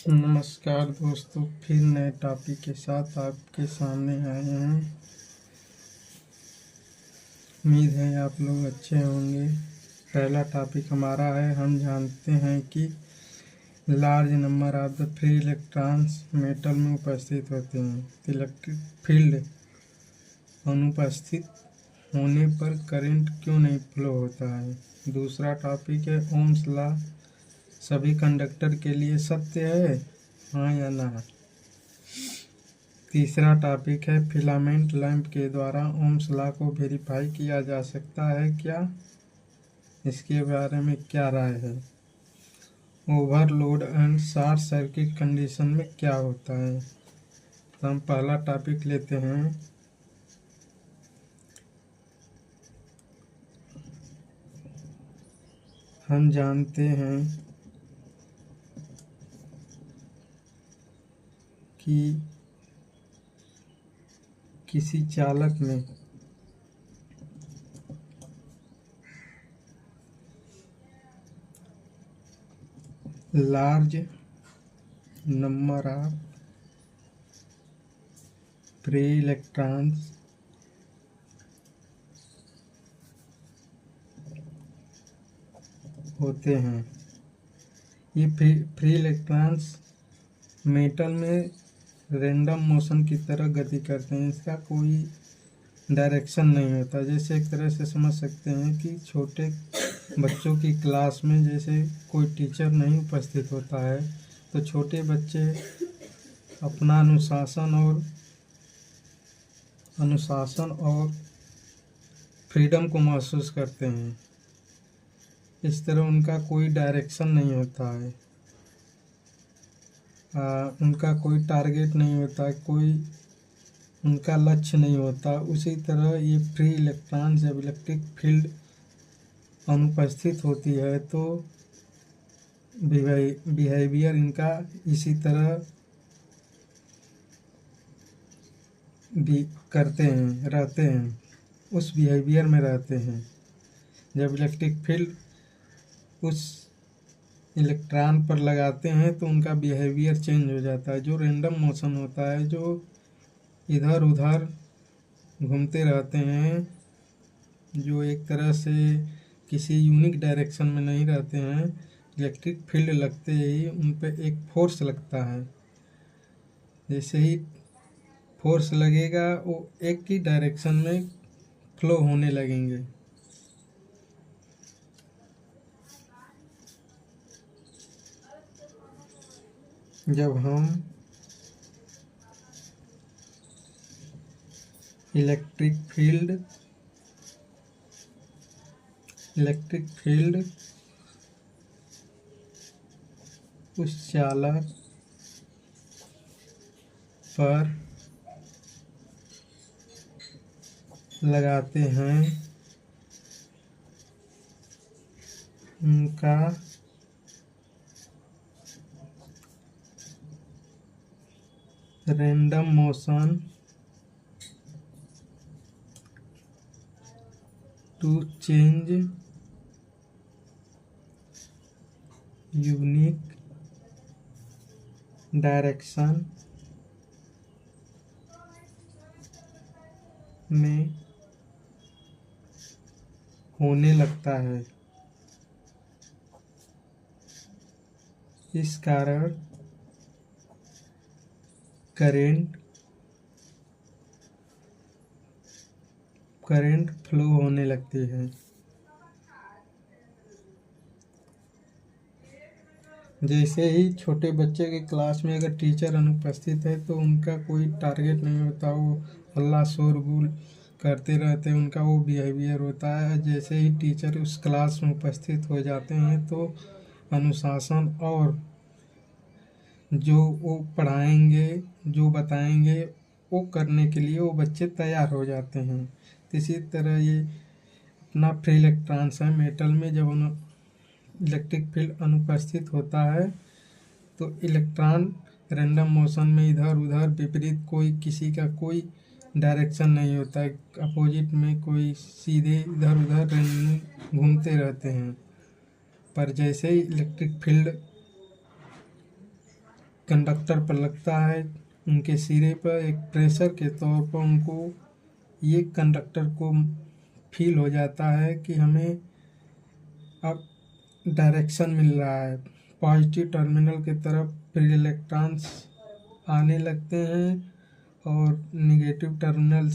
नमस्कार दोस्तों, फिर नए टॉपिक के साथ आपके सामने आए हैं। उम्मीद है आप लोग अच्छे होंगे। पहला टॉपिक हमारा है, हम जानते हैं कि large number of the free electrons metal में उपस्थित होते हैं। इलेक्ट्रिक फील्ड अनुपस्थित होने पर करंट क्यों नहीं फ्लो होता है। दूसरा टॉपिक है, ओम्स लॉ सभी कंडक्टर के लिए सत्य है, हाँ या ना। तीसरा टॉपिक है, फिलामेंट लैंप के द्वारा ओम्स लॉ को वेरीफाई किया जा सकता है क्या, इसके बारे में क्या राय है। Overload and short circuit condition में क्या होता है। तो हम पहला टॉपिक लेते हैं। हम जानते हैं कि किसी चालक में large number of free electrons होते हैं। ये फ्री इलेक्ट्रॉन्स मेटल में रैंडम मोशन की तरह गति करते हैं, इसका कोई डायरेक्शन नहीं होता। जैसे एक तरह से समझ सकते हैं कि छोटे बच्चों की क्लास में जैसे कोई टीचर नहीं उपस्थित होता है तो छोटे बच्चे अपना अनुशासन और फ्रीडम को महसूस करते हैं। इस तरह उनका कोई डायरेक्शन नहीं होता है, उनका कोई टारगेट नहीं होता, कोई उनका लक्ष्य नहीं होता। उसी तरह ये फ्री इलेक्ट्रॉन जब इलेक्ट्रिक फील्ड अनुपस्थित होती है तो बिहेवियर इनका इसी तरह भी रहते हैं, उस बिहेवियर में रहते हैं। जब इलेक्ट्रिक फील्ड उस इलेक्ट्रॉन पर लगाते हैं तो उनका बिहेवियर चेंज हो जाता है। जो रैंडम मोशन होता है, जो इधर उधर घूमते रहते हैं, जो एक तरह से किसी यूनिक डायरेक्शन में नहीं रहते हैं, इलेक्ट्रिक फील्ड लगते ही उन पर एक फोर्स लगता है। जैसे ही फोर्स लगेगा वो एक ही डायरेक्शन में फ्लो होने लगेंगे। जब हम इलेक्ट्रिक फील्ड उस चालक पर लगाते हैं, उनका random motion to change unique direction में होने लगता है। इस कारण करंट फ्लो होने लगती है। जैसे ही छोटे बच्चे के क्लास में अगर टीचर अनुपस्थित है तो उनका कोई टारगेट नहीं होता, वो हल्ला शोरगुल करते रहते हैं, उनका वो बिहेवियर होता है। जैसे ही टीचर उस क्लास में उपस्थित हो जाते हैं तो अनुशासन और जो वो पढ़ाएंगे, जो बताएंगे, वो करने के लिए वो बच्चे तैयार हो जाते हैं। इसी तरह ये अपना फ्री इलेक्ट्रॉन्स है मेटल में, जब इलेक्ट्रिक फील्ड अनुपस्थित होता है तो इलेक्ट्रॉन रैंडम मोशन में इधर उधर विपरीत किसी का कोई डायरेक्शन नहीं होता है, अपोजिट में कोई सीधे इधर उधर घूमते रहते हैं। पर जैसे ही इलेक्ट्रिक फील्ड कंडक्टर पर लगता है, उनके सिरे पर एक प्रेशर के तौर पर उनको ये कंडक्टर को फील हो जाता है कि हमें अब डायरेक्शन मिल रहा है। पॉजिटिव टर्मिनल की तरफ फ्री इलेक्ट्रॉन्स आने लगते हैं और नेगेटिव टर्मिनल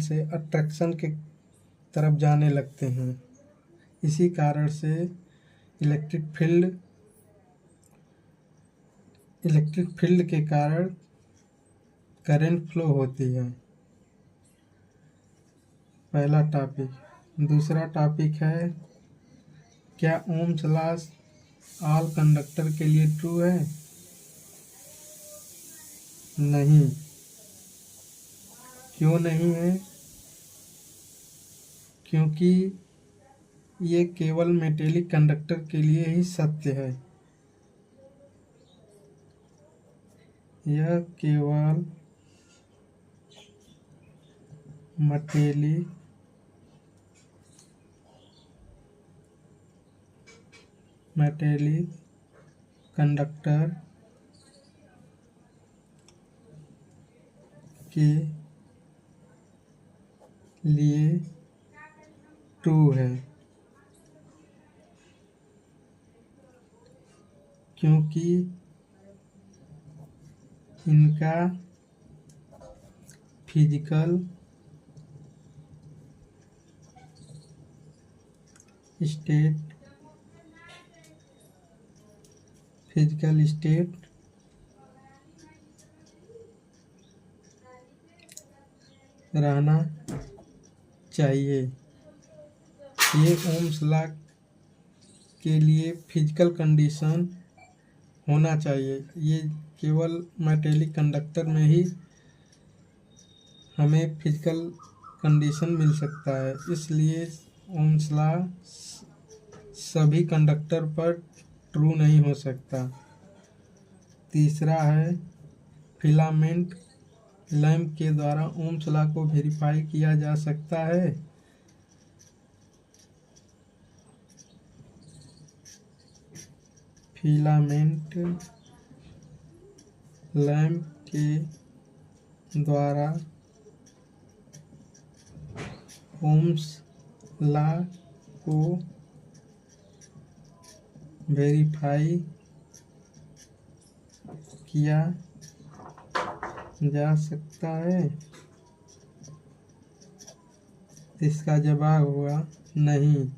से अट्रैक्शन के तरफ जाने लगते हैं। इसी कारण से इलेक्ट्रिक फील्ड के कारण करंट फ्लो होती है। पहला टॉपिक। दूसरा टॉपिक है, क्या ओम्स लॉ ऑल कंडक्टर के लिए ट्रू है? नहीं। क्यों नहीं है? क्योंकि ये केवल मेटेलिक कंडक्टर के लिए ही सत्य है। यह केवल मेटेलिक कंडक्टर के लिए ट्रू है, क्योंकि इनका फिजिकल स्टेट रहना चाहिए। ये ओम्स लॉ के लिए फिजिकल कंडीशन होना चाहिए। ये केवल मेटेलिक कंडक्टर में ही हमें फिजिकल कंडीशन मिल सकता है, इसलिए ओम्स लॉ सभी कंडक्टर पर ट्रू नहीं हो सकता। तीसरा है, फिलामेंट लैंप के द्वारा ओम्स लॉ को वेरीफाई किया जा सकता है। फिलामेंट लैंप के द्वारा ओम्स लॉ को वेरीफाई किया जा सकता है। इसका जवाब हुआ नहीं,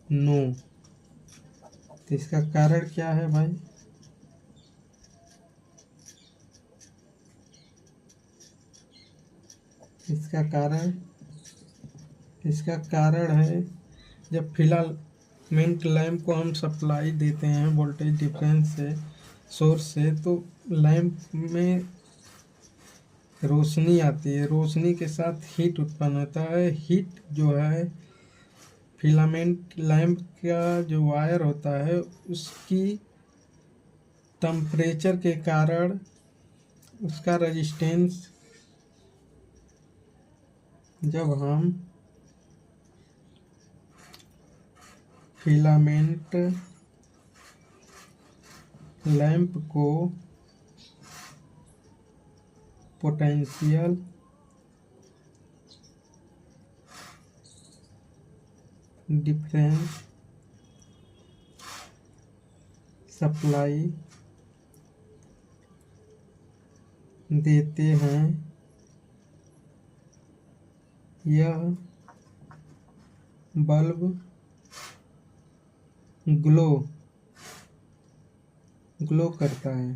नो। तो इसका कारण क्या है भाई? इसका कारण है, जब फिलामेंट लैंप को हम सप्लाई देते हैं वोल्टेज डिफरेंस से, सोर्स से, तो लैंप में रोशनी आती है। रोशनी के साथ हीट उत्पन्न होता है। हीट जो है, फिलामेंट लैंप का जो वायर होता है उसकी टेम्परेचर के कारण उसका रेजिस्टेंस, जब हम फिलामेंट लैंप को पोटेंशियल डिफरेंस सप्लाई देते हैं, यह बल्ब ग्लो करता है।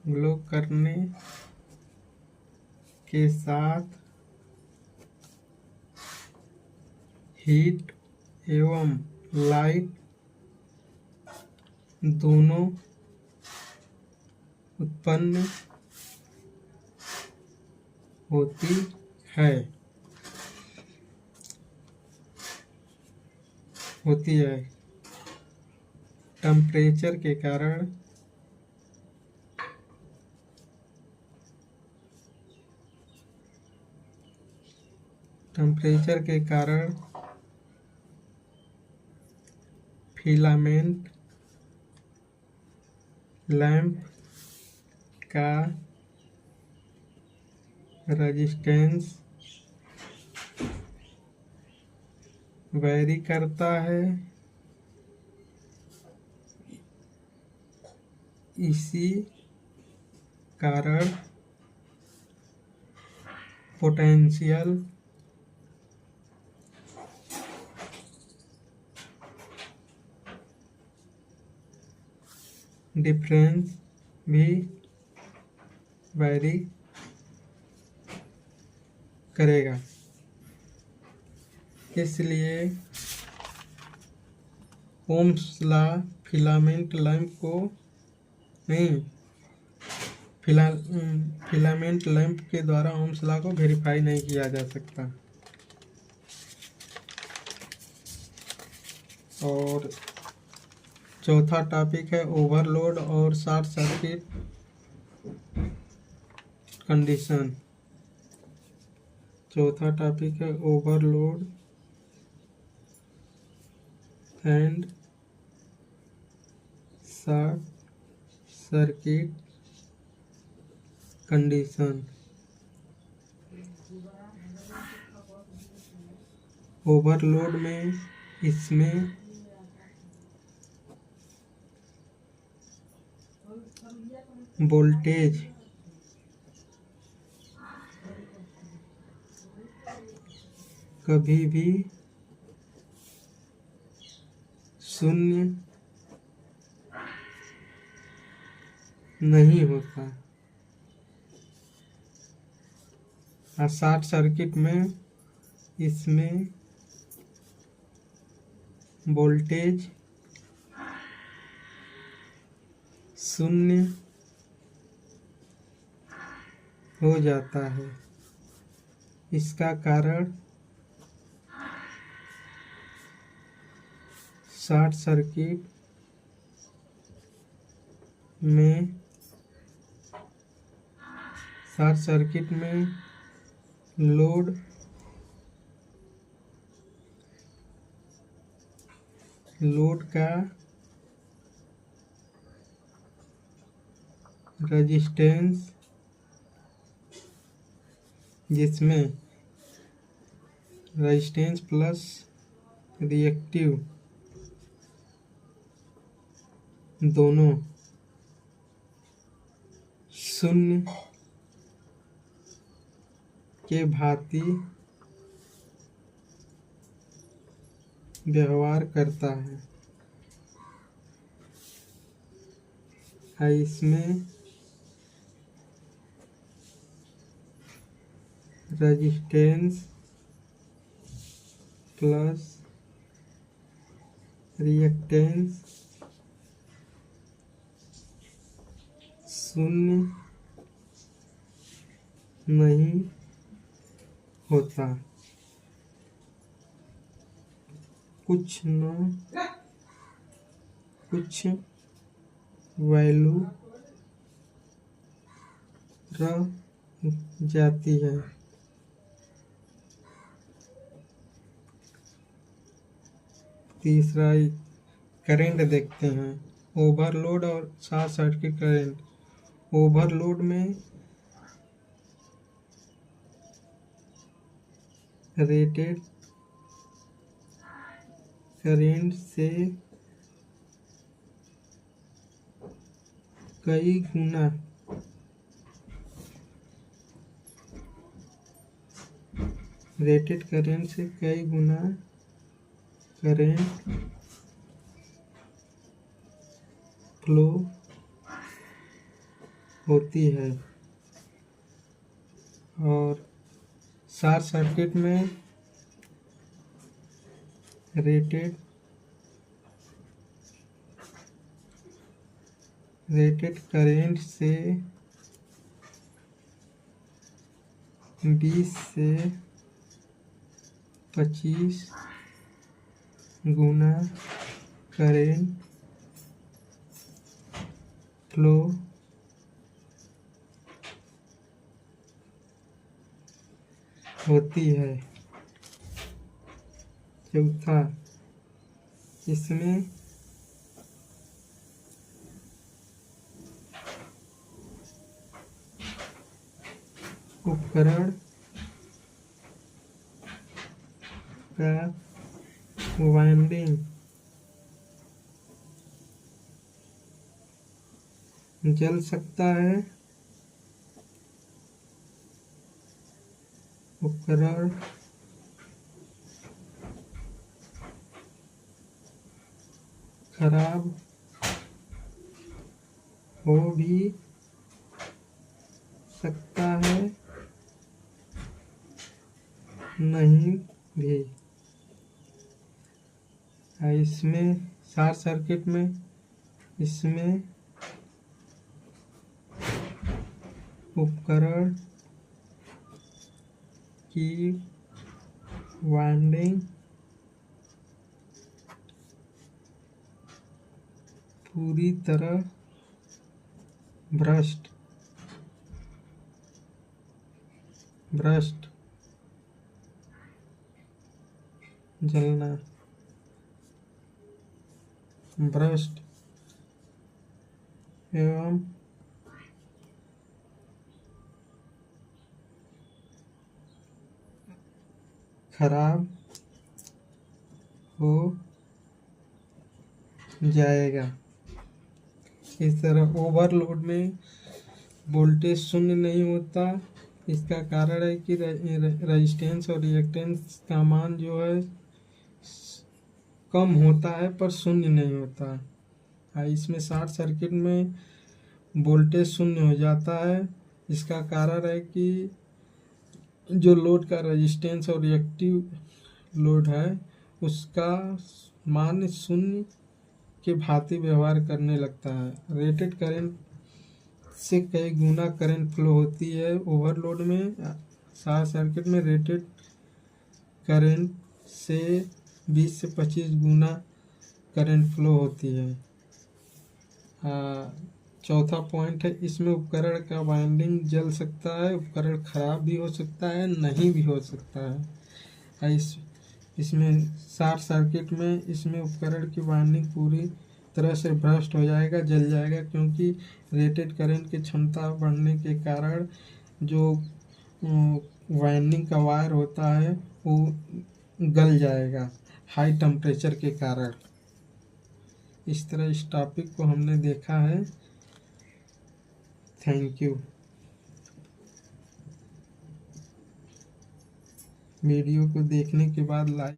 ग्लो करने के साथ हीट एवं लाइट दोनों उत्पन्न होती है। टेम्परेचर के कारण टेम्परेचर के कारण फिलामेंट लैंप का रेजिस्टेंस वेरी करता है। इसी कारण पोटेंशियल डिफरेंस भी वैरी करेगा। इसलिए ओम्स लॉ फिलामेंट लैंप को नहीं फिलामेंट लैंप के द्वारा ओम्स लॉ को वेरीफाई नहीं किया जा सकता। और चौथा टॉपिक है ओवरलोड और शॉर्ट सर्किट कंडीशन। चौथा टॉपिक है overload and short circuit condition. Overload में इसमें वोल्टेज कभी भी शून्य नहीं होता। और शॉर्ट सर्किट में इसमें वोल्टेज शून्य हो जाता है। इसका कारण शॉर्ट सर्किट में लोड का रेजिस्टेंस, जिसमें रेजिस्टेंस प्लस रिएक्टिव दोनों शून्य के भांति व्यवहार करता है। इसमें रेजिस्टेंस प्लस रिएक्टेंस शून्य नहीं होता। कुछ वैल्यू रह जाती है। तीसरा करंट देखते हैं, ओवरलोड और शॉर्ट सर्किट करंट। ओवरलोड में रेटेड करंट से कई गुना करंट फ्लो होती है। और शॉर्ट सर्किट में रेटेड करंट से 20 से 25 गुना करंट फ्लो होती है। चौथा, इसमें उपकरण का वाइंडिंग जल सकता है, उपकरण खराब हो भी सकता है, नहीं भी। इसमें शॉर्ट सर्किट में इसमें उपकरण की वाइंडिंग पूरी तरह भ्रष्ट जलना भ्रष्ट एवं खराब हो जाएगा। इस तरह ओवरलोड में वोल्टेज शून्य नहीं होता। इसका कारण है कि रेजिस्टेंस और रिएक्टेंस का मान जो है कम होता है पर शून्य नहीं होता। इसमें शॉर्ट सर्किट में वोल्टेज शून्य हो जाता है। इसका कारण है कि जो लोड का रेजिस्टेंस और रिएक्टिव लोड है उसका मान शून्य के भांति व्यवहार करने लगता है। रेटेड करंट से कई गुना करंट फ्लो होती है ओवरलोड में। शॉर्ट सर्किट में रेटेड करंट से 20 से 25 गुना करंट फ्लो होती है। चौथा पॉइंट है, इसमें उपकरण का वाइंडिंग जल सकता है, उपकरण खराब भी हो सकता है, नहीं भी हो सकता है। इसमें शॉर्ट सर्किट में इसमें उपकरण की वाइंडिंग पूरी तरह से भ्रष्ट हो जाएगा, जल जाएगा, क्योंकि रेटेड करंट की क्षमता बढ़ने के कारण जो वाइंडिंग का वायर होता है वो गल जाएगा हाई टेम्परेचर के कारण। इस तरह इस टॉपिक को हमने देखा है। Thank you. वीडियो को देखने के बाद लाइक